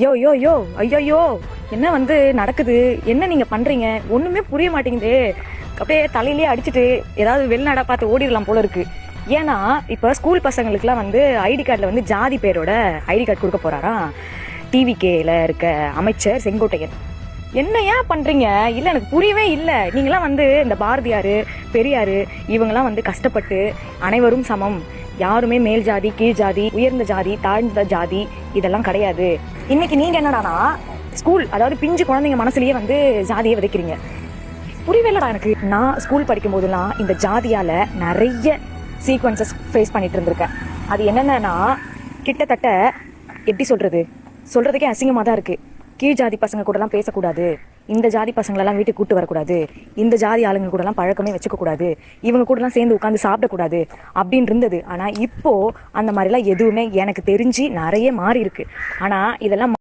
யோ யோ யோ ஐயோ, என்ன வந்து நடக்குது? என்ன நீங்க பண்றீங்க? ஒண்ணுமே புரிய மாட்டேங்குது. அப்படியே தலையிலேயே அடிச்சுட்டு ஏதாவது வெளிநாடா பார்த்து ஓடிடலாம் போல இருக்கு. ஏன்னா இப்ப ஸ்கூல் பசங்களுக்குலாம் வந்து ஐடி கார்டில் வந்து ஜாதி பேரோட ஐடி கார்டு கொடுக்க போறாராம் டிவிகேல இருக்க அமைச்சர் செங்கோட்டையன். என்ன ஏன் பண்றீங்க? இல்ல எனக்கு புரியவே இல்லை. நீங்களாம் வந்து இந்த பாரதியாரு பெரியாரு இவங்கெல்லாம் வந்து கஷ்டப்பட்டு அனைவரும் சமம், யாருமே மேல் ஜாதி கீழ் ஜாதி உயர்ந்த ஜாதி தாழ்ந்த ஜாதி இதெல்லாம் கிடையாது. இன்னைக்கு நீங்க என்னடானா ஸ்கூல், அதாவது பிஞ்சு குழந்தைங்க மனசுலயே வந்து ஜாதியை விதைக்கிறீங்க. புரியவே இல்லடா எனக்கு. நான் ஸ்கூல் படிக்கும் போதெல்லாம் இந்த ஜாதியால நிறைய சீக்வன்சஸ் ஃபேஸ் பண்ணிட்டு இருந்திருக்கேன். அது என்னென்னா கிட்டத்தட்ட எப்படி சொல்றதுக்கே அசிங்கமாக தான் இருக்கு. கீழ் ஜாதி பசங்க கூடலாம் பேசக்கூடாது, இந்த ஜாதி பசங்களெல்லாம் வீட்டுக்கு கூட்டு வரக்கூடாது, இந்த ஜாதி ஆளுங்க கூடலாம் பழக்கமே வச்சுக்க கூடாது, இவங்க கூடலாம் சேர்ந்து உட்காந்து சாப்பிடக்கூடாது அப்படின்னு இருந்தது. ஆனால் இப்போ அந்த மாதிரிலாம் எதுவுமே எனக்கு தெரிஞ்சு நிறைய மாறி இருக்கு. ஆனால் இதெல்லாம்